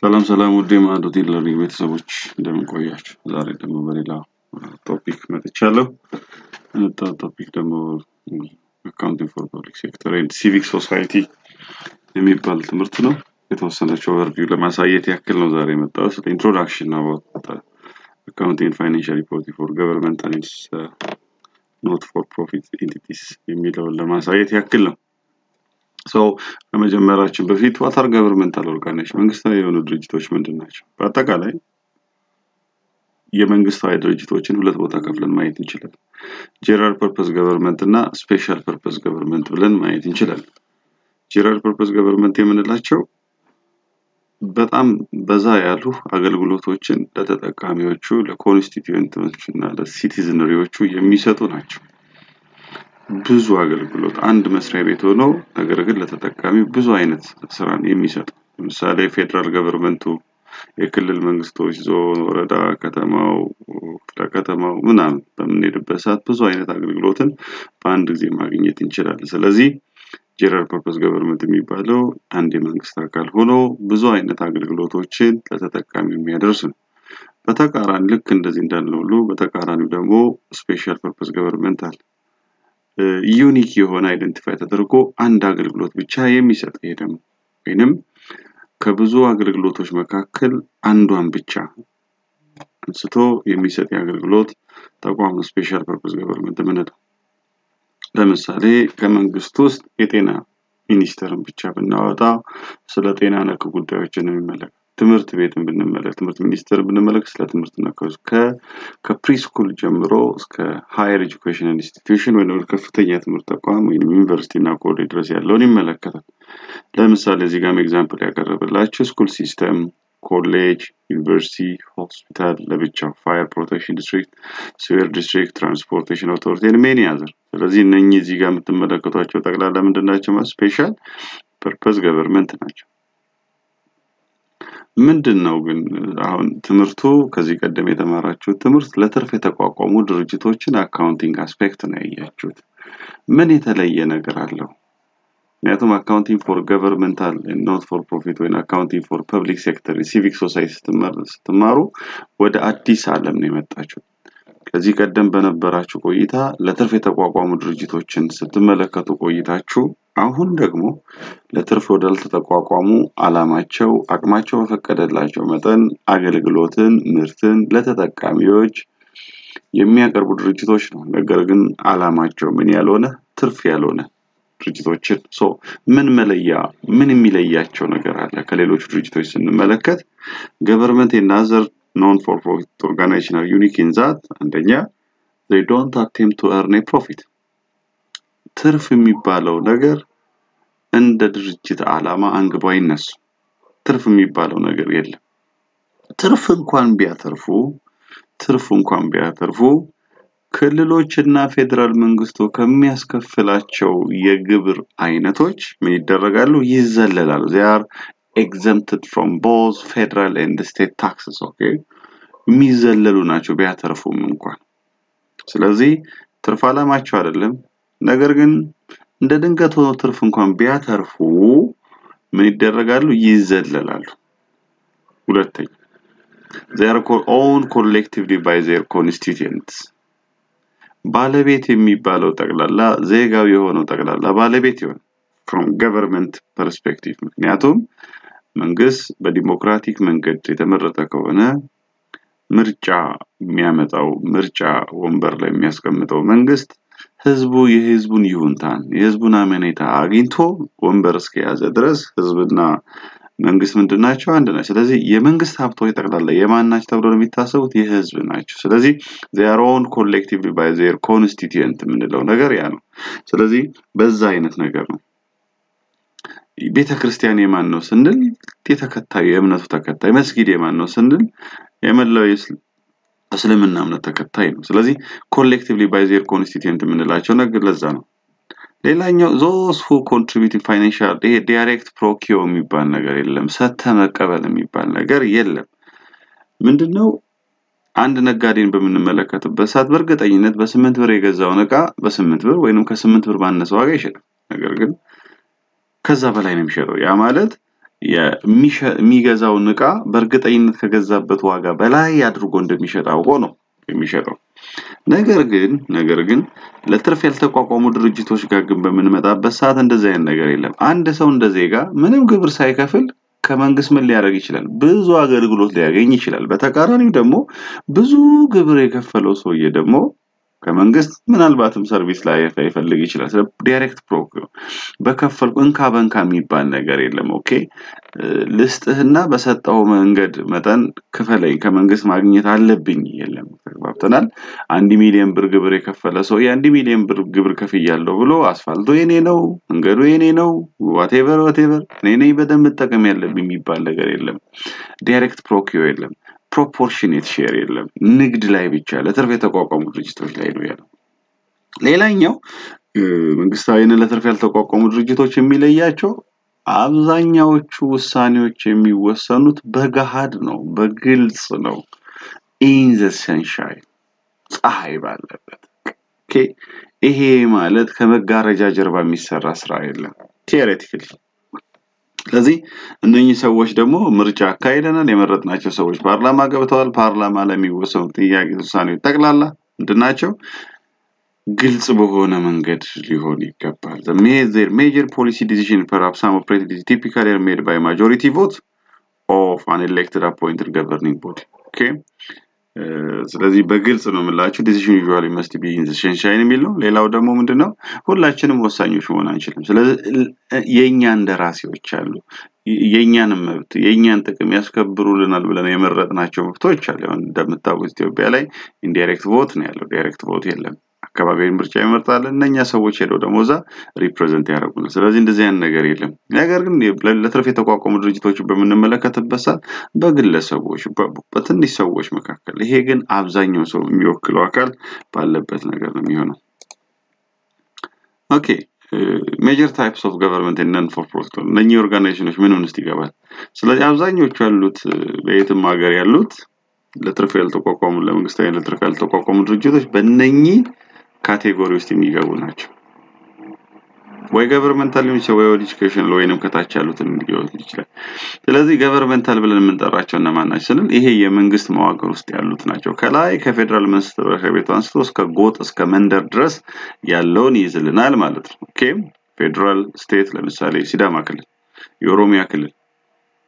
ሰላም ውዴ ማዕዶት ለርኒንግ ቤተሰቦች እንደምን ቆያችሁ? ዛሬ ደግሞ በሌላ ቶፒክ መጥቻለሁ። ቶፒክ ደግሞ አካውንቲንግ ፎር ፐብሊክ ሴክተር ኤንድ ሲቪክ ሶሳይቲ የሚባል ትምህርት ነው። የተወሰነች ኦቨርቪው ለማሳየት ያክል ነው ዛሬ የመጣሁት። ኢንትሮዳክሽን about accounting and financial reporting for governmental and not for profit entities የሚለውን ለማሳየት ያክል ነው። So ከመጀመራችን በፊት what are governmental organizations መንግስታዊ የሆኑ ድርጅቶች ምንድናቸው? በአጠቃላይ የመንግስታዊ ድርጅቶችን ሁለት ቦታ ከፍለን ማየት እንችላለን። ጀነራል ፐርፐስ ገቨርንመንት እና ስፔሻል ፐርፐስ ገቨርንመንት ብለን ማየት እንችላለን። ጀነራል ፐርፐስ ገቨርንመንት የምንላቸው በጣም በዛ ያሉ አገልግሎቶችን ለተጠቃሚዎቹ ለኮንስቲትዩንቶች እና ለሲቲዝንሪዎቹ የሚሰጡ ናቸው። ብዙ አገልግሎት አንድ መስሪያ ቤት ሆኖ ነገር ግን ለተጠቃሚው ብዙ አይነት ስራን የሚሰጡ ለምሳሌ ፌደራል ገቨርንመንቱ የክልል መንግስቶች ዞን ወረዳ ከተማው ምናምን በምንሄድበት ሰዓት ብዙ አይነት አገልግሎትን በአንድ ጊዜ ማግኘት እንችላለን። ስለዚህ ጀነራል ፐርፐስ ገቨርንመንት የሚባለው አንድ የመንግስት አካል ሆኖ ብዙ አይነት አገልግሎቶችን ለተጠቃሚው የሚያደርስ ነው። በተቃራኒ ልክ እንደዚህ እንዳልነው ሁሉ በተቃራኒው ደግሞ ስፔሻል ፐርፐስ ገቨርንመንት አለ። ዩኒክ የሆነ አይደንቲፋይ ተደርጎ አንድ አገልግሎት ብቻ የሚሰጥ ደግሞ ወይንም ከብዙ አገልግሎቶች መካከል አንዷን ብቻ አንስቶ የሚሰጥ የአገልግሎት ተቋም ስፔሻል ፐርፐስ ገቨርንመንት ምንለው። ለምሳሌ ከመንግስት ውስጥ የጤና ሚኒስቴርን ብቻ ብናወጣ ስለ ጤና ነክ ጉዳዮችን የሚመለከት ትምህርት ቤትን ብንመለከት ትምህርት ሚኒስቴር ብንመለከት ስለ ትምህርት ነክ ከፕሪስኩል ጀምሮ እስከ ሃየር ኤጁኬሽን ኢንስቲትዩሽን ወይንም ከፍተኛ ትምህርት ተቋም ወይንም ዩኒቨርሲቲ እና ኮሌጅ ድረስ ያለውን ይመለከታል። ለምሳሌ እዚህ ጋር ኤግዛምፕል ያቀርብላችሁ ስኩል ሲስተም ኮሌጅ ዩኒቨርሲቲ ሆስፒታል ለብቻው ፋየር ፕሮቴክሽን ዲስትሪክት ሲቪል ዲስትሪክት ትራንስፖርቴሽን አውቶሪቲ and many other ስለዚህ እነኚህ እዚህ ጋር የምትመለከቷቸው ጠቅላላ ምንድናቸው? ስፔሻል ፐርፐስ ገቨርንመንት ናቸው። ምንድነው ግን አሁን ትምህርቱ ከዚህ ቀደም የተማራችሁት ትምህርት ለትርፍ የተቋቋሙ ድርጅቶችን አካውንቲንግ አስፔክት ነው ያያችሁት። ምን የተለየ ነገር አለው? ምክንያቱም አካውንቲንግ ፎር ገቨርንመንታል and not for profit ወይ አካውንቲንግ ፎር ፐብሊክ ሴክተር ሲቪክ ሶሳይቲ ስትማሩ ወደ አዲስ ዓለም ነው የመጣችሁት። ከዚህ ቀደም በነበራችሁ ቆይታ ለትርፍ የተቋቋሙ ድርጅቶችን ስትመለከቱ ቆይታችሁ አሁን ደግሞ ለትርፍ ወዳል ተቋቋሙ አላማቸው አቅማቸው በፈቀደላቸው መጠን አገልግሎትን ምርትን ለተጠቃሚዎች የሚያቀርቡ ድርጅቶች ነው። ነገር ግን አላማቸው ምን ያልሆነ ትርፍ ያልሆነ ድርጅቶችን ምን የሚለያቸው ነገር አለ? ከሌሎች ድርጅቶች ስንመለከት government and other non-for-profit organizations are unique in that አንደኛ they don't attempt to earn a profit ትርፍ የሚባለው ነገር እንደ ድርጅት ዓላማ አንግቦ አይነሱ። ትርፍ የሚባለው ነገር የለም። ትርፍ እንኳን ቢያተርፉ ክልሎችና ፌደራል መንግስቱ ከሚያስከፍላቸው የግብር አይነቶች ምን ይደረጋሉ? ይዘለላሉ። they are exempted from both federal and state taxes. okay የሚዘለሉ ናቸው ቢያተርፉም እንኳን። ስለዚህ ትርፍ ዓላማቸው አይደለም። ነገር ግን እንደ ድንገት ሆኖ ትርፍ እንኳን ቢያተርፉ ምን ይደረጋሉ? ይዘለላሉ። ሁለተኛ they are owned collectively by their constituents ባለቤት የሚባለው ጠቅላላ ዜጋው የሆነው ጠቅላላ ባለቤት ይሆን from government perspective ምክንያቱም መንግስት በዲሞክራቲክ መንገድ የተመረጠ ከሆነ ምርጫ የሚያመጣው ምርጫ ወንበር ላይ የሚያስቀምጠው መንግስት ህዝቡ የህዝቡን ይሁንታን የህዝቡን አመኔታ አግኝቶ ወንበር እስከያዘ ድረስ ህዝብና መንግስት ምንድናቸው? አንድ ናቸው። ስለዚህ የመንግስት ሀብቶች ጠቅላላ የማናቸው ተብሎ ነው የሚታሰቡት? የህዝብ ናቸው። ስለዚህ they are owned collectively by their constituent ምንለው ነገር ያ ነው። ስለዚህ በዛ አይነት ነገር ነው። ቤተክርስቲያን የማን ነው ስንል የተከታዩ የእምነቱ ተከታይ፣ መስጊድ የማን ነው ስንል የመላው እስልምና እምነት ተከታይ ነው። ስለዚህ collectively by their constituent ምንላቸው ነገር ለዛ ነው። ሌላኛው those who contribute financial direct procure የሚባል ነገር የለም። ሰተመቀበል የሚባል ነገር የለም። ምንድነው? አንድ ነጋዴን በመንመለከትበት ሰዓት በርግጠኝነት በ8 ብር የገዛውን ዕቃ በ8 ብር ወይንም ከ8 ብር ባነሰ ዋጋ ይሸጣል። ነገር ግን ከዛ በላይ ነው የሚሸጠው። ያ ማለት የሚገዛውን ዕቃ በእርግጠኝነት ከገዛበት ዋጋ በላይ አድርጎ እንደሚሸጥ አውቆ ነው የሚሸጠው። ነገር ግን ለትርፍ ያልተቋቋሙ ድርጅቶች ጋር ግን በምንመጣበት ሰዓት እንደዚህ አይነት ነገር የለም። አንድ ሰው እንደ ዜጋ ምንም ግብር ሳይከፍል ከመንግስት ምን ሊያደርግ ይችላል? ብዙ አገልግሎት ሊያገኝ ይችላል። በተቃራኒው ደግሞ ብዙ ግብር የከፈለው ሰውዬ ደግሞ ከመንግስት ምናልባትም ሰርቪስ ላይ ይፈልግ ይችላል። ስለ ዳይሬክት ፕሮክር በከፈልኩ እንካ በንካ የሚባል ነገር የለም። ኦኬ ልስጥህና በሰጠው መንገድ መጠን ክፈለኝ ከመንግስት ማግኘት አለብኝ የለም። ተግባብተናል። 1 ሚሊዮን ብር ግብር የከፈለ ሰው የ1 ሚሊዮን ብር ግብር ከፍያለሁ ብሎ አስፋልቱ የኔ ነው መንገዱ የኔ ነው whatever እኔ ነኝ በደንብ መጠቀም ያለብኝ የሚባል ነገር የለም። ዳይሬክት ፕሮክር የለም። ፕሮፖርሽኔት ሼር የለም። ንግድ ላይ ብቻ ለትርፍ የተቋቋሙ ድርጅቶች ላይ ነው ያለው። ሌላኛው መንግስታዊና ለትርፍ ያልተቋቋሙ ድርጅቶች የሚለያቸው አብዛኛዎቹ ውሳኔዎች የሚወሰኑት በገሃድ ነው፣ በግልጽ ነው። in the sunshine ፀሐይ ባለበት። ኦኬ ይሄ ማለት ከመጋረጃ ጀርባ የሚሰራ ስራ የለም theoretically። ስለዚህ እነኚህ ሰዎች ደግሞ ምርጫ አካሄደናል፣ የመረጥናቸው ሰዎች ፓርላማ ገብተዋል። ፓርላማ ላይ የሚወሰኑ ጥያቄ ውሳኔዎች ጠቅላላ ምንድናቸው? ግልጽ በሆነ መንገድ ሊሆን ይገባል። the major policy decision perhaps some operated is typically are made by majority vote of an elected appointed governing body. Okay ስለዚህ በግልጽ ነው የምላችሁ decision usually must be in the sunshine የሚለው። ሌላው ደግሞ ምንድነው? ሁላችንም ወሳኞች መሆን አንችልም። ስለዚህ የኛ እንደራሴዎች አሉ። የኛን መብት የኛን ጥቅም ያስከብሩልናል ብለን የመረጥናቸው መብቶች አሉ። እንደምታውቁት ኢትዮጵያ ላይ ኢንዳይሬክት ቮት ነው ያለው፣ ዳይሬክት ቮት የለም። አካባቢውን ምርጫ ይመርጣል። እነኛ ሰዎች ሄደው ደሞዛ ሪፕሬዘንት ያደርጉናል። ስለዚህ እንደዚህ አይነት ነገር የለም። ነገር ግን ለትርፍ የተቋቋሙ ድርጅቶች በምንመለከትበት ሰዓት በግለሰቦች በትንሽ ሰዎች መካከል ይሄ ግን አብዛኛው ሰው የሚወክለው አካል ባለበት ነገር ነው የሚሆነው። ኦኬ major types of government and non for profit እነኚህ ኦርጋናይዜሽኖች ምን ውስጥ ይገባል? ስለዚህ አብዛኞቹ ያሉት በየትም ሀገር ያሉት ለትርፍ ያልተቋቋሙ ለመንግስታዊ ለትርፍ ያልተቋቋሙ ድርጅቶች በእነኚህ ካቴጎሪ ውስጥ የሚገቡ ናቸው። ወይ ገቨርንመንታል ሊሆን ይችላል ወይ ኤጁኬሽን ወይንም ከታች ያሉትን ሊሆን ይችላል። ስለዚህ ገቨርንመንታል ብለን የምንጠራቸው እነማን ናቸው ስንል ይሄ የመንግስት መዋቅር ውስጥ ያሉት ናቸው። ከላይ ከፌደራል መንግስት ቤት አንስቶ እስከ ጎጥ እስከ መንደር ድረስ ያለውን ይዝልናል ማለት ነው። ኦኬ ፌደራል ስቴት ለምሳሌ ሲዳማ ክልል፣ የኦሮሚያ ክልል፣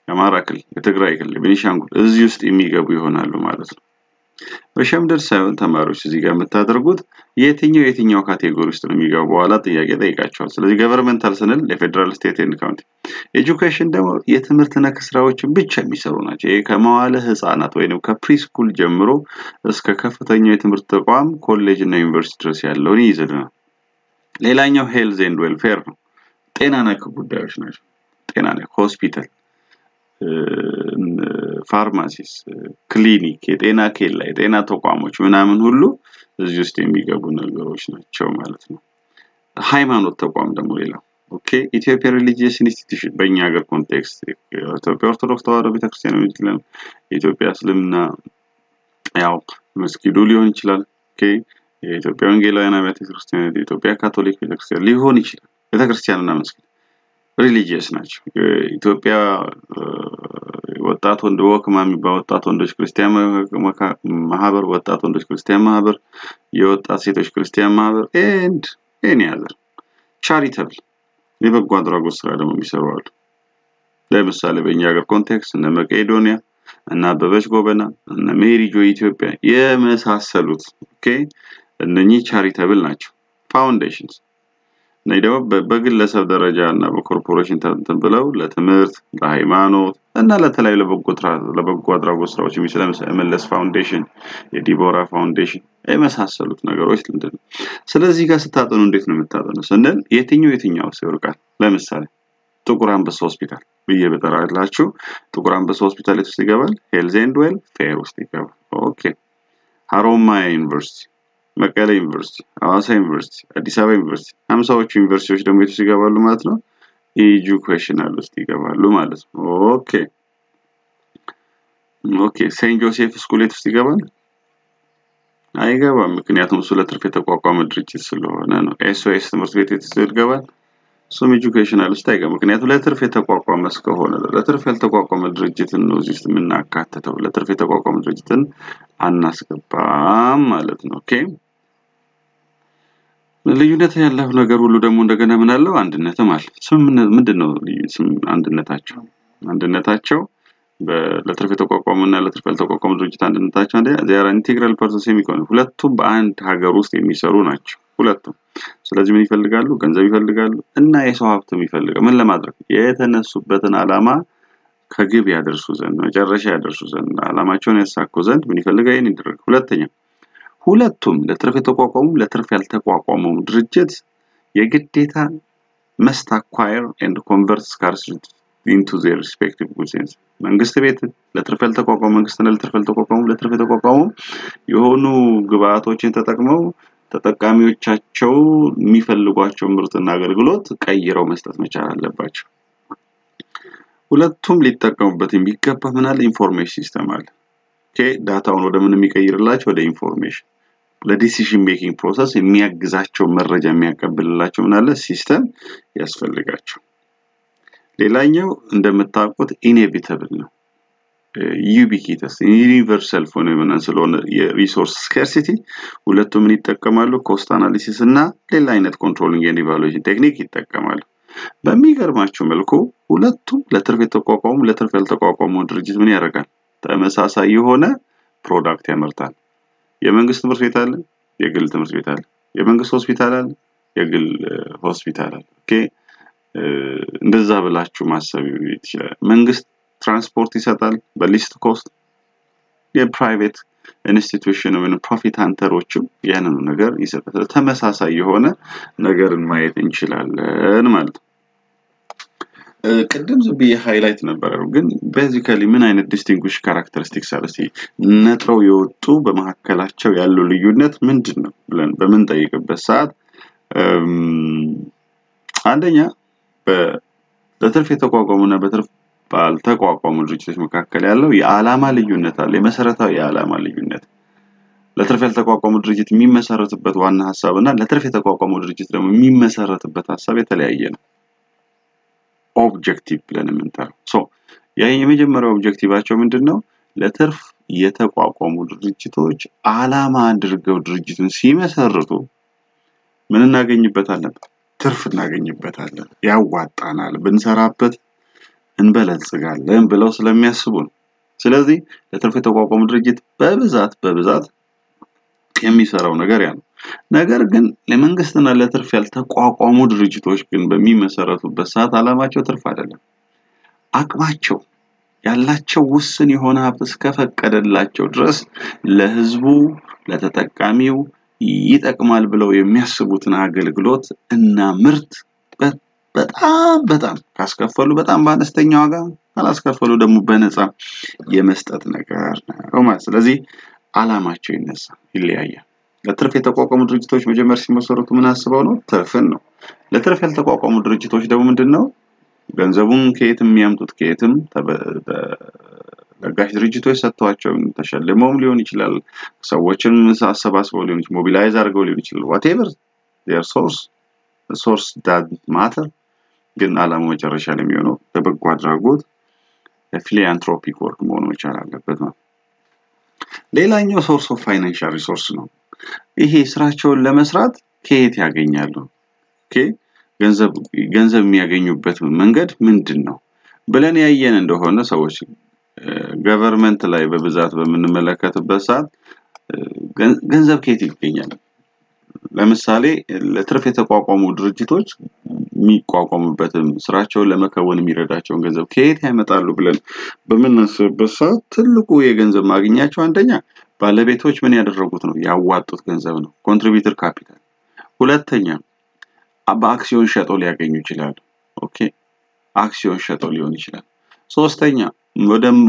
የአማራ ክልል፣ የትግራይ ክልል፣ ቤኒሻንጉል እዚህ ውስጥ የሚገቡ ይሆናሉ ማለት ነው። በሸምደር ሳይሆን ተማሪዎች እዚህ ጋር የምታደርጉት የትኛው ካቴጎሪ ውስጥ ነው የሚገባው በኋላ ጥያቄ ጠይቃቸዋል። ስለዚህ ገቨርንመንታል ስንል ለፌደራል ስቴት ኤንድ ካውንቲ፣ ኤጁኬሽን ደግሞ የትምህርት ነክ ስራዎችን ብቻ የሚሰሩ ናቸው። ይሄ ከመዋለ ህፃናት ወይንም ከፕሪስኩል ጀምሮ እስከ ከፍተኛ የትምህርት ተቋም ኮሌጅ እና ዩኒቨርሲቲ ድረስ ያለውን ይይዝልናል። ሌላኛው ሄልዝ ኤንድ ዌልፌር ነው። ጤና ነክ ጉዳዮች ናቸው። ጤና ነክ ሆስፒታል፣ ፋርማሲስ፣ ክሊኒክ፣ የጤና ኬላ፣ የጤና ተቋሞች ምናምን ሁሉ እዚህ ውስጥ የሚገቡ ነገሮች ናቸው ማለት ነው። ሃይማኖት ተቋም ደግሞ ሌላው ኦኬ ኢትዮጵያ ሪሊጂየስ ኢንስቲትዩሽን በእኛ ሀገር ኮንቴክስት ኢትዮጵያ ኦርቶዶክስ ተዋሕዶ ቤተክርስቲያን ነው ይችላል። ኢትዮጵያ እስልምና ያው መስጊዱ ሊሆን ይችላል። ኦኬ የኢትዮጵያ ወንጌላውያን አብያተ ክርስቲያናት፣ የኢትዮጵያ ካቶሊክ ቤተክርስቲያን ሊሆን ይችላል። ቤተክርስቲያንና መስጊድ ሪሊጂየስ ናቸው። ኢትዮጵያ ወጣት ወንድ ወክማሚ በወጣት ወንዶች ክርስቲያን ማህበር፣ ወጣት ወንዶች ክርስቲያን ማህበር፣ የወጣት ሴቶች ክርስቲያን ማህበር and any other charitable የበጎ አድራጎት ስራ ደግሞ የሚሰሩ አሉ። ለምሳሌ በእኛ ሀገር ኮንቴክስት እነ መቄዶንያ እና አበበች ጎበና እና ሜሪ ጆይ ኢትዮጵያ የመሳሰሉት ኦኬ እነኚህ charitable ናቸው። ፋውንዴሽንስ እና ደግሞ በግለሰብ ደረጃ እና በኮርፖሬሽን ተብለው ለትምህርት፣ ለሃይማኖት እና ለተለያዩ ለበጎ አድራጎት ስራዎች የሚሰሩ መለስ ፋውንዴሽን፣ የዲቦራ ፋውንዴሽን የመሳሰሉት ነገሮች ምንድነው? ስለዚህ ጋር ስታጠኑ እንዴት ነው የምታጠኑ ስንል የትኛው ሲወርቃል? ለምሳሌ ጥቁር አንበሳ ሆስፒታል ብዬ በጠራላችሁ ጥቁር አንበሳ ሆስፒታል ውስጥ ይገባል። ሄልዝ ኤንድ ዌልፌር ውስጥ ይገባል። ኦኬ ሀሮማያ ዩኒቨርሲቲ፣ መቀሌ ዩኒቨርሲቲ፣ ሐዋሳ ዩኒቨርሲቲ፣ አዲስ አበባ ዩኒቨርሲቲ 50ዎቹ ዩኒቨርሲቲዎች ደግሞ የት ይገባሉ ማለት ነው? ኤጁኬሽናል ውስጥ ይገባሉ ማለት ነው። ኦኬ ሴንት ጆሴፍ ስኩል ውስጥ ይገባል? አይገባም። ምክንያቱም እሱ ለትርፍ የተቋቋመ ድርጅት ስለሆነ ነው። ኤስኦኤስ ትምህርት ቤት ውስጥ ይገባል? ሶም ኤጁኬሽናል ውስጥ አይገባም ምክንያቱም ለትርፍ የተቋቋመ እስከሆነ ለትርፍ ያልተቋቋመ ድርጅትን ነው እዚህ ውስጥ የምናካትተው ለትርፍ የተቋቋመ ድርጅትን አናስገባም ማለት ነው ኦኬ ልዩነት ያለው ነገር ሁሉ ደግሞ እንደገና ምን አለው አንድነትም አለ ምንድነው አንድነታቸው ለትርፍ የተቋቋመና ለትርፍ ያልተቋቋመ ድርጅት አንድነታቸው they are integral parts of the economy ሁለቱም በአንድ ሀገር ውስጥ የሚሰሩ ናቸው ሁለቱም ስለዚህ ምን ይፈልጋሉ ገንዘብ ይፈልጋሉ እና የሰው ሀብትም ይፈልጋሉ ምን ለማድረግ የተነሱበትን ዓላማ ከግብ ያደርሱ ዘንድ መጨረሻ ያደርሱ ዘንድ ዓላማቸውን ያሳኩ ዘንድ ምን ይፈልጋሉ ይሄን ይደረግ ሁለተኛ ሁለቱም ለትርፍ የተቋቋሙ ለትርፍ ያልተቋቋሙ ድርጅት የግዴታ must acquire and convert scarcity into their respective goods መንግስት ቤት ለትርፍ ያልተቋቋሙ መንግስትና ለትርፍ ያልተቋቋሙ ለትርፍ የተቋቋሙ የሆኑ ግብአቶችን ተጠቅመው ተጠቃሚዎቻቸው የሚፈልጓቸው ምርትና አገልግሎት ቀይረው መስጠት መቻል አለባቸው ሁለቱም ሊጠቀሙበት የሚገባ ምናለ ኢንፎርሜሽን ሲስተም አለ ኦኬ ዳታውን ወደ ምን የሚቀይርላቸው ወደ ኢንፎርሜሽን ለዲሲዥን ሜኪንግ ፕሮሰስ የሚያግዛቸው መረጃ የሚያቀብልላቸው ምናለ ሲስተም ያስፈልጋቸው ሌላኛው እንደምታውቁት ኢኔቪታብል ነው ubiquitous universal phenomenon ስለሆነ የሪሶርስ ስካርሲቲ ሁለቱም ምን ይጠቀማሉ ኮስት አናሊሲስ እና ሌላ አይነት ኮንትሮሊንግ ኤንድ ኢቫሉዌሽን ቴክኒክ ይጠቀማሉ በሚገርማችሁ መልኩ ሁለቱም ለትርፍ የተቋቋሙ ለትርፍ ያልተቋቋሙ ድርጅት ምን ያደርጋል ተመሳሳይ የሆነ ፕሮዳክት ያመርታል የመንግስት ትምህርት ቤት አለ የግል ትምህርት ቤት አለ የመንግስት ሆስፒታል አለ የግል ሆስፒታል አለ ኦኬ እንደዛ ብላችሁ ማሰብ ይችላል መንግስት ትራንስፖርት ይሰጣል በሊስት ኮስት የፕራይቬት ኢንስቲትዩሽን ወይም ፕሮፊት ሃንተሮች ያንን ነገር ይሰጣል ተመሳሳይ የሆነ ነገርን ማየት እንችላለን ማለት ቅድም ዝብዬ ሃይላይት ነበር ግን ቤዚካሊ ምን አይነት ዲስቲንጉሽ ካራክተሪስቲክስ አለሲ ነጥረው የወጡ በመሐከላቸው ያለው ልዩነት ምንድነው ብለን በምን ጠይቅበት ሰዓት አንደኛ በትርፍ የተቋቋሙና በትርፍ ባልተቋቋሙ ድርጅቶች መካከል ያለው የዓላማ ልዩነት አለ የመሰረታዊ የዓላማ ልዩነት ለትርፍ ያልተቋቋሙ ድርጅት የሚመሰረትበት ዋና ሐሳብና ለትርፍ የተቋቋሙ ድርጅት ደግሞ የሚመሰረትበት ሐሳብ የተለያየ ነው ኦብጀክቲቭ ብለን የምንጠራው ሶ የመጀመሪያው ኦብጀክቲቫቸው ምንድነው ለትርፍ የተቋቋሙ ድርጅቶች ዓላማ አድርገው ድርጅቱን ሲመሰርቱ ምን እናገኝበታለን ትርፍ እናገኝበታለን ያዋጣናል ብንሰራበት እንበለጽጋለን ብለው ስለሚያስቡ ነው ስለዚህ ለትርፍ የተቋቋሙ ድርጅት በብዛት የሚሰራው ነገር ያ ነው ነገር ግን ለመንግስትና ለትርፍ ያልተቋቋሙ ድርጅቶች ግን በሚመሰረቱበት ሰዓት ዓላማቸው ትርፍ አይደለም አቅማቸው ያላቸው ውስን የሆነ ሀብት እስከፈቀደላቸው ድረስ ለህዝቡ ለተጠቃሚው ይጠቅማል ብለው የሚያስቡትን አገልግሎት እና ምርት በጣም ካስከፈሉ በጣም በአነስተኛ ዋጋ ካላስከፈሉ ደግሞ በነፃ የመስጠት ነገር ነው ማለት ስለዚህ ዓላማቸው ይለያያል ለትርፍ የተቋቋሙ ድርጅቶች መጀመር ሲመሰረቱ ምን አስበው ነው ትርፍን ነው ለትርፍ ያልተቋቋሙ ድርጅቶች ደግሞ ምንድነው ገንዘቡን ከየትም የሚያምጡት ከየትም ለጋሽ ድርጅቶች ሰጥቷቸው ተሸልመውም ሊሆን ይችላል ሰዎችን አሰባስበው ሊሆን ይችላል ሞቢላይዝ አድርገው ሊሆን ይችላል whatever their source that matter ግን ዓላማው መጨረሻ ላይ የሚሆነው በበጎ አድራጎት philanthropic work መሆን መቻል አለበት ነው ሌላኛው source of financial resource ነው ይሄ ስራቸውን ለመስራት ከየት ያገኛሉ ኦኬ ገንዘብ የሚያገኙበት መንገድ ምንድነው ብለን ያየን እንደሆነ ሰዎች ገቨርንመንት ላይ በብዛት በመንመለከትበት ሰዓት ገንዘብ ከየት ይገኛል ለምሳሌ ለትርፍ የተቋቋሙ ድርጅቶች የሚቋቋሙበትም ስራቸውን ለመከወን የሚረዳቸውን ገንዘብ ከየት ያመጣሉ ብለን በመናስብበት ሰዓት ትልቁ የገንዘብ ማግኛቸው አንደኛ ባለቤቶች ምን ያደረጉት ነው ያዋጡት ገንዘብ ነው ኮንትሪቢዩተር ካፒታል ሁለተኛ በአክሲዮን ሸጠው ሊያገኙ ይችላል ኦኬ አክሲዮን ሸጠው ሊሆን ይችላል ሶስተኛ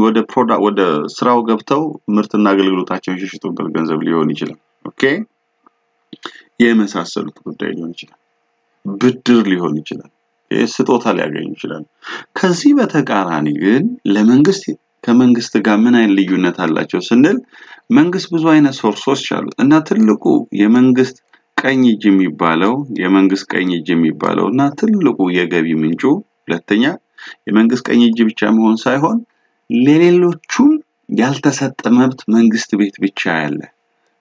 ወደ ፕሮዳክት ወደ ስራው ገብተው ምርትና አገልግሎታቸውን ሽሽጡበት ገንዘብ ሊሆን ይችላል ኦኬ የመሳሰሉት ጉዳይ ሊሆን ይችላል ብድር ሊሆን ይችላል ስጦታ ሊያገኙ ይችላል ከዚህ በተቃራኒ ግን ለመንግስት ከመንግስት ጋር ምን አይነት ልዩነት አላቸው ስንል መንግስት ብዙ አይነት ሶርሶች አሉት እና ትልቁ የመንግስት ቀኝ እጅ የሚባለው የመንግስት ቀኝ እጅ የሚባለውና ትልቁ የገቢ ምንጩ ሁለተኛ የመንግስት ቀኝ እጅ ብቻ መሆን ሳይሆን ለሌሎቹም ያልተሰጠ መብት መንግስት ቤት ብቻ ያለ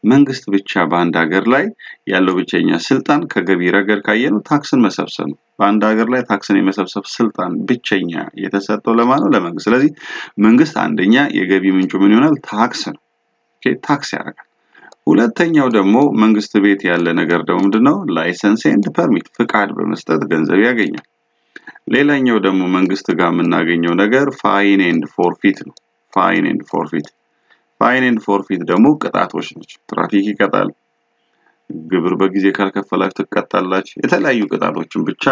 መንግስት ብቻ በአንድ ሀገር ላይ ያለው ብቸኛ ስልጣን ከገቢ ረገድ ካየነው ታክስን መሰብሰብ ነው በአንድ ሀገር ላይ ታክስን የመሰብሰብ ስልጣን ብቸኛ የተሰጠው ለማን ነው ለመንግስት ስለዚህ መንግስት አንደኛ የገቢ ምንጩ ምን ይሆናል ታክስ ነው ኦኬ ታክስ ያደርጋል ሁለተኛው ደግሞ መንግስት ቤት ያለ ነገር ደግሞ ምንድነው ላይሰንስ ኤንድ ፐርሚት ፍቃድ በመስጠት ገንዘብ ያገኛል ሌላኛው ደግሞ መንግስት ጋር የምናገኘው ነገር ፋይን ኤንድ ፎርፊት ነው ፋይን ኤንድ ፎርፊት ፋይን ኤንድ ፎርፊት ደግሞ ቅጣቶች ናቸው ትራፊክ ይቀጣል ግብር በጊዜ ካልከፈላችሁ ትቀጣላችሁ የተለያዩ ቅጣቶችን ብቻ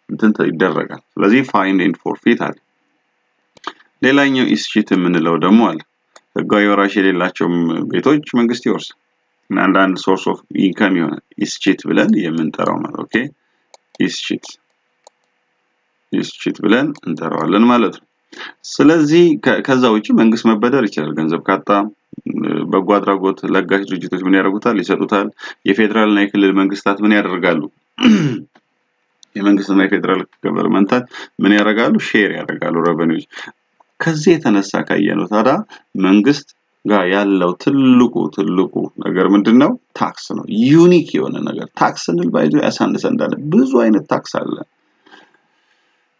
እንትን ይደረጋል ስለዚህ ፋይን ኤንድ ፎርፊት አለ ሌላኛው ኢስቺት የምንለው ደግሞ አለ ህጋዊ ወራሽ የሌላቸው ቤቶች መንግስት ይወርሳል አንዳንድ ሶርስ ኦፍ ኢንካም ይሆናል ኢስቺት ብለን የምንጠራው ማለት ኦኬ ኢስቺት ብለን እንጠራዋለን ማለት ነው ስለዚህ ከዛ ውጪ መንግስት መበደር ይችላል ገንዘብ ካጣ በጎ አድራጎት ለጋሽ ድርጅቶች ምን ያደርጉታል ይሰጡታል የፌደራልና የክልል መንግስታት ምን ያደርጋሉ የመንግስትና የፌደራል ገቨርንመንታት ምን ያደርጋሉ ሼር ያደርጋሉ ረቨኒውስ ከዚህ የተነሳ ካየነው ታዲያ መንግስት ጋር ያለው ትልቁ ነገር ምንድነው ታክስ ነው ዩኒክ የሆነ ነገር ታክስን ባይዞ ያሳንሰ እንዳለ ብዙ አይነት ታክስ አለ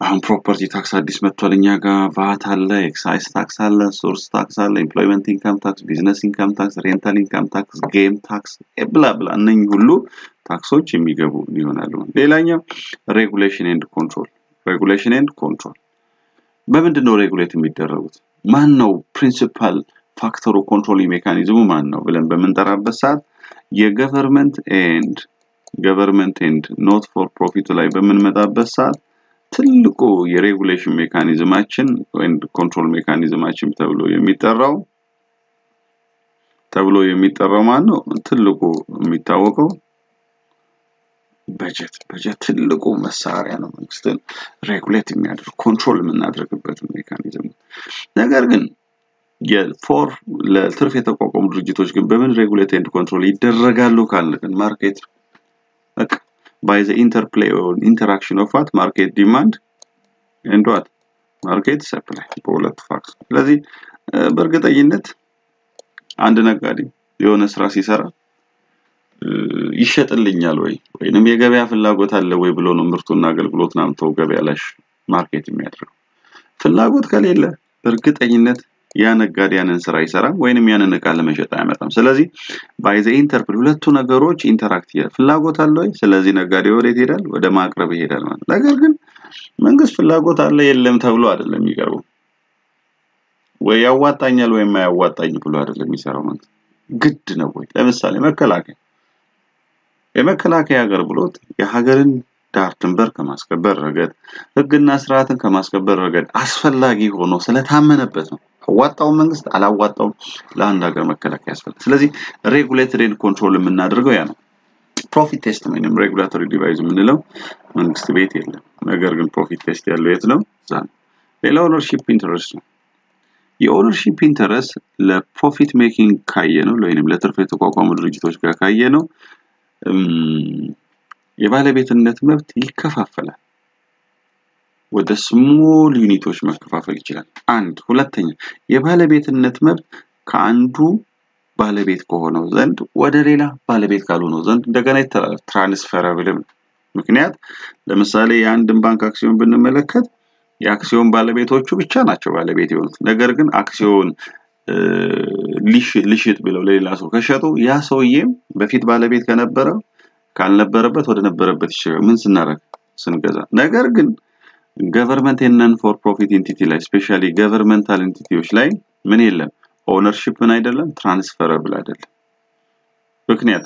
አሁን ፕሮፐርቲ ታክስ አዲስ መጥቷልኛ ጋር ቫት አለ ኤክሳይዝ ታክስ አለ ሶርስ ታክስ አለ ኤምፕሎይመንት ኢንካም ታክስ ቢዝነስ ኢንካም ታክስ ሬንታል ኢንካም ታክስ ጌም ታክስ ብላ እነኚህ ሁሉ ታክሶች የሚገቡ ይሆናሉ ሌላኛው ሬጉሌሽን ኤንድ ኮንትሮል በምንድነው ሬጉሌት የሚደረጉት ማን ነው ፕሪንሲፓል ፋክተሩ ኮንትሮሊንግ ሜካኒዝሙ ማን ነው ብለን በመንጠራበት ሰዓት የገቨርንመንት ኤንድ ኖት ፎር ፕሮፊት ላይ በመንመጣበት ሰዓት ትልቁ የሬጉሌሽን ሜካኒዝማችን ወይም ኮንትሮል ሜካኒዝማችን ተብሎ የሚጠራው ማን ነው ትልቁ የሚታወቀው በጀት ትልቁ መሳሪያ ነው መንግስትን ሬጉሌት የሚያደርግ ኮንትሮል የምናደርግበት ሜካኒዝም ነገር ግን የፎር ለትርፍ የተቋቋሙ ድርጅቶች ግን በምን ሬጉሌት ኤንድ ኮንትሮል ይደረጋሉ ካልን ማርኬት by the interplay or interaction of what market demand and what market supply በሁለት ፋክስ ስለዚህ በእርግጠኝነት አንድ ነጋዴ የሆነ ስራ ሲሰራ ይሸጥልኛል ወይንም የገበያ ፍላጎት አለ ወይ ብሎ ነው ምርቱና አገልግሎት ናምተው ገበያ ላይ ማርኬት የሚያደርገው ፍላጎት ከሌለ በእርግጠኝነት ያ ነጋዴ ያንን ስራ ይሰራል ወይንም ያንን እቃ ለመሸጥ አይመጣም ስለዚህ ባይ ዘ ኢንተርፕል ሁለቱ ነገሮች ኢንተራክት ፍላጎት አለ ወይ ስለዚህ ነጋዴ ወዴት ይሄዳል ወደ ማቅረብ ይሄዳል ማለት ነገር ግን መንግስት ፍላጎት አለ የለም ተብሎ አይደለም የሚቀርበው ወይ ያዋጣኛል ወይ የማያዋጣኝ ብሎ አይደለም የሚሰራው ማለት ግድ ነው ወይ ለምሳሌ የመከላከያ አገልግሎት የሀገርን ዳር ድንበር ከማስከበር ረገድ ህግና ስርዓትን ከማስከበር ረገድ አስፈላጊ ሆኖ ስለታመነበት ነው አዋጣው መንግስት አላዋጣው ለአንድ ሀገር መከላከያ ያስፈልጋል ስለዚህ ሬጉሌተሪ ኤንድ ኮንትሮል የምናደርገው ያ ነው ፕሮፊት ቴስት ወይንም ሬጉላቶሪ ዲቫይስ የምንለው መንግስት ቤት የለም ነገር ግን ፕሮፊት ቴስት ያለው የት ነው ዛን ሌላው ኦነርሺፕ ኢንተረስት ነው የኦነርሺፕ ኢንተረስት ለፕሮፊት ሜኪንግ ካየነው ወይንም ለትርፍ የተቋቋሙ ድርጅቶች ጋር ካየነው የባለቤትነት መብት ይከፋፈላል ወደ ስሞል ዩኒቶች መከፋፈል ይችላል አንድ ሁለተኛ የባለቤትነት መብት ከአንዱ ባለቤት ከሆነው ዘንድ ወደ ሌላ ባለቤት ካልሆነው ዘንድ እንደገና ትራንስፈራብል ምክንያት ለምሳሌ የአንድን ባንክ አክሲዮን ብንመለከት የአክሲዮን ባለቤቶቹ ብቻ ናቸው ባለቤት የሆኑት ነገር ግን አክሲዮን ሊሽጥ ብለው ለሌላ ሰው ከሸጡ ያ ሰውዬም በፊት ባለቤት ከነበረው ካልነበረበት ወደ ነበረበት ይሽራል ምን ስንገዛ ነገር ግን government and non for profit entity ላይ ስፔሻሊ governmental entities ላይ ምን የለም ownership ምን አይደለም transferable አይደለም ምክንያት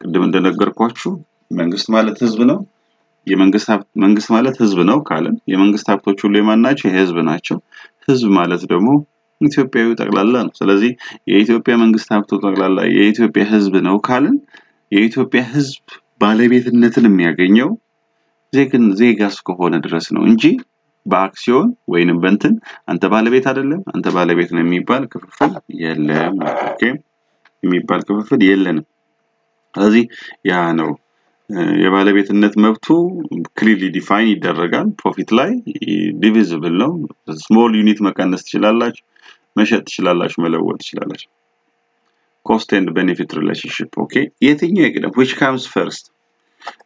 ቅድም እንደነገርኳችሁ መንግስት ማለት ህዝብ ነው መንግስት ማለት ህዝብ ነው ካለን የመንግስት ሀብቶች ሁሉ የማናቸው የህዝብ ናቸው ህዝብ ማለት ደግሞ ኢትዮጵያዊ ጠቅላላ ነው ስለዚህ የኢትዮጵያ መንግስት ሀብቶች ጠቅላላ የኢትዮጵያ ህዝብ ነው ካለን የኢትዮጵያ ህዝብ ባለቤትነትን የሚያገኘው ዜጋስ ከሆነ ድረስ ነው እንጂ በአክሲዮን ወይንም በእንትን አንተ ባለቤት አይደለም አንተ ባለቤት ነው የሚባል ክፍፍል የለም ኦኬ የሚባል ክፍፍል የለንም ስለዚህ ያ ነው የባለቤትነት መብቱ ክሊርሊ ዲፋይን ይደረጋል ፕሮፊት ላይ ዲቪዚብል ነው ስሞል ዩኒት መቀነስ ትችላላችሁ መሸጥ ትችላላችሁ መለወጥ ትችላላችሁ cost and benefit relationship okay የትኛው ይቀደም which comes first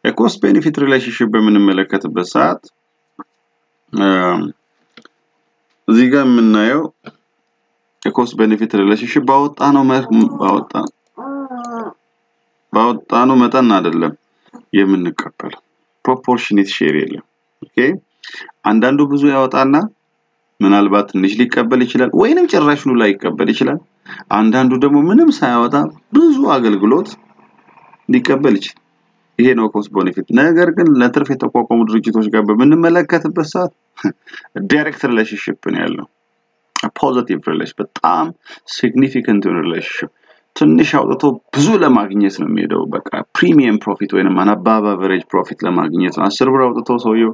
a cost benefit relationship በምንመለከትበት ሰዓት እዚህ ጋር የምናየው የኮስት ቤኔፊት ሪሌሽንሺፕ ባወጣነው መጠን አይደለም የምንቀበለው ፕሮፖርሽኔት ሼር የለም ኦኬ አንዳንዱ ብዙ ያወጣና ምናልባት ትንሽ ሊቀበል ይችላል ወይንም ጭራሽኑ ላይ ይቀበል ይችላል አንዳንዱ ደግሞ ምንም ሳያወጣ ብዙ አገልግሎት ሊቀበል ይችላል ይሄ ነው ኮስት ቤኔፊት ነገር ግን ለትርፍ የተቋቋሙ ድርጅቶች ጋር በምንመለከትበት ሰዓት ዳይሬክት ሪሌሽንሺፕ ነው ያለው a positive relationship በጣም significant relationship ትንሽ አውጥቶ ብዙ ለማግኘት ነው የሚሄደው በቃ ፕሪሚየም ፕሮፊት ወይንም above average ፕሮፊት ለማግኘት ነው 10 ብር አውጥቶ ሰውየው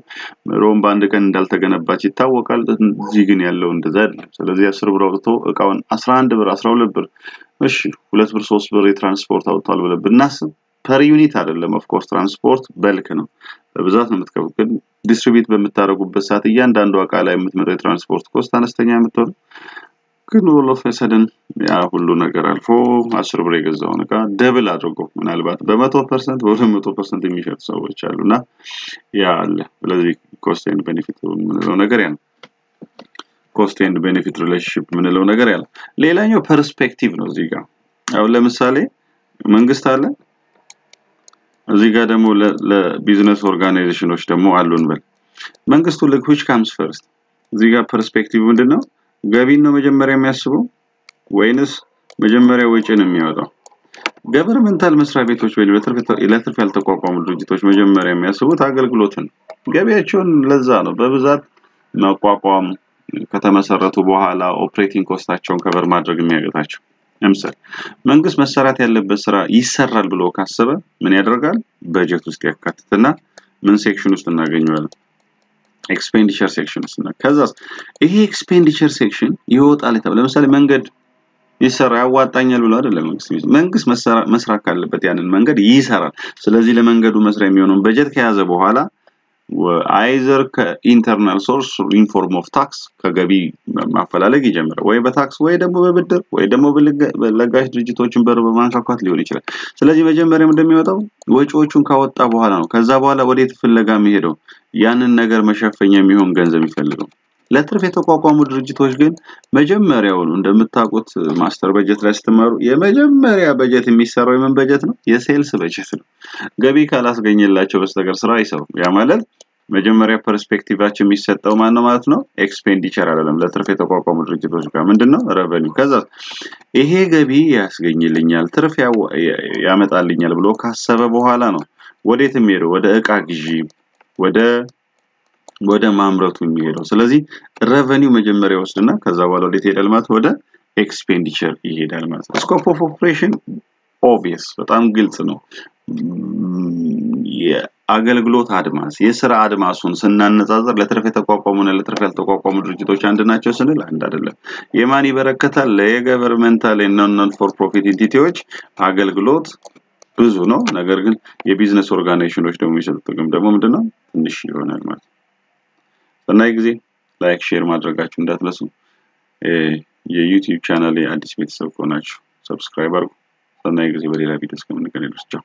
ሮም ባንድ ቀን እንዳልተገነባች ይታወቃል እዚህ ግን ያለው እንደዛ አይደለም ስለዚህ 10 ብር አውጥቶ እቃውን 11 ብር 12 ብር እሺ 2 ብር 3 ብር የትራንስፖርት አውጥቷል ብለን ብናስብ per unit አይደለም of course ትራንስፖርት በልክ ነው በብዛት ነው የምትከፍሉት ግን ዲስትሪቢዩት በመታረጉበት ሰዓት እያንዳንዱ አቃ ላይ የምትመጣው ትራንስፖርት ኮስት አነስተኛ የምትሆን ግን all of a sudden ያ ሁሉ ነገር አልፎ 10 ብር የገዛው እቃ ደብል አድርጎ ምናልባት በ100% በ200% የሚሸጥ ሰዎች አሉና ያ አለ ስለዚህ cost and benefit ምንለው ነገር ያ cost and benefit relationship ምንለው ነገር ያ ሌላኛው ፐርስፔክቲቭ ነው እዚህ ጋር አሁን ለምሳሌ መንግስት አለ እዚህ ጋር ደግሞ ለቢዝነስ ኦርጋናይዜሽኖች ደግሞ አሉን በል መንግስቱ which comes first እዚህ ጋር ፐርስፔክቲቭ ምንድነው ገቢን ነው መጀመሪያ የሚያስበው ወይንስ መጀመሪያ ወጪን የሚያወጣው ገቨርንመንታል መስሪያ ቤቶች ወይ ለትርፍ ያልተቋቋሙ ድርጅቶች መጀመሪያ የሚያስቡት አገልግሎትን ገቢያቸውን ለዛ ነው በብዛት ማቋቋም ከተመሰረቱ በኋላ ኦፕሬቲንግ ኮስታቸውን ከቨር ማድረግ የሚያገታቸው ለምሳሌ መንግስት መሰራት ያለበት ስራ ይሰራል ብሎ ካሰበ ምን ያደርጋል በጀት ውስጥ ያካትትና ምን ሴክሽን ውስጥ እናገኘዋለን ኤክስፔንዲቸር ሴክሽን ውስጥ ከዛስ ይሄ ኤክስፔንዲቸር ሴክሽን ይወጣል ለምሳሌ መንገድ ይሰራ ያዋጣኛል ብሎ አይደለም መንግስት መስራት ካለበት ያንን መንገድ ይሰራል ስለዚህ ለመንገዱ መስሪያ የሚሆነው በጀት ከያዘ በኋላ either ከኢንተርናል ሶርስ in form of tax ከገቢ ማፈላለግ ይጀምራል ወይ በታክስ ወይ ደግሞ በብድር ወይ ደግሞ በለጋሽ ድርጅቶችን በር በማንካካት ሊሆን ይችላል ስለዚህ መጀመሪያ እንደሚወጣው ወጪዎቹን ካወጣ በኋላ ነው ከዛ በኋላ ወዴት ፍለጋ የሚሄደው ያንን ነገር መሸፈኛ የሚሆን ገንዘብ ይፈልጋል ለትርፍ የተቋቋሙ ድርጅቶች ግን መጀመሪያው እንደምታውቁት ማስተር በጀት ላይ ስትማሩ የመጀመሪያ በጀት የሚሰራው የምን በጀት ነው የሴልስ በጀት ነው ገቢ ካላስገኘላቸው በስተቀር ስራ አይሰሩም ያ ማለት መጀመሪያ ፐርስፔክቲቫችን የሚሰጠው ማን ነው ማለት ነው ኤክስፔንዲቸር አይደለም ለትርፍ የተቋቋሙ ድርጅቶች ጋር ምንድነው ሬቨኒው ከዛ ይሄ ገቢ ያስገኝልኛል ትርፍ ያመጣልኛል ብሎ ካሰበ በኋላ ነው ወዴት የሚሄደው ወደ እቃ ግዢ ወደ ማምረቱ የሚሄደው ስለዚህ ሬቨኒው መጀመሪያ ወስድና ከዛ በኋላ ወዴት ይሄዳል ማለት ወደ ኤክስፔንዲቸር ይሄዳል ማለት ነው ስኮፕ ኦፍ ኦፕሬሽን ኦብቪየስ በጣም ግልጽ ነው የአገልግሎት አድማስ የሥራ አድማሱን ስናነጻጽር ለትርፍ የተቋቋሙና ለትርፍ ያልተቋቋሙ ድርጅቶች አንድ ናቸው ስንል አንድ አይደለም የማን ይበረከታል ለየገቨርንመንታል እና non for profit ኢንቲቲዎች አገልግሎት ብዙ ነው ነገር ግን የቢዝነስ ኦርጋናይዜሽኖች ደግሞ የሚሰጡት ጥቅም ደግሞ ምንድነው ትንሽ ይሆናል ማለት በእናይ ጊዜ ላይክ ሼር ማድረጋችሁ እንዳትረሱ የዩቲዩብ ቻናሌ አዲስ ቤተሰብ ሆናችሁ ሰብስክራይብ አድርጉ በእናይ ጊዜ በሌላ ቪዲዮ እስከምንገናኝ ድረስ ቻው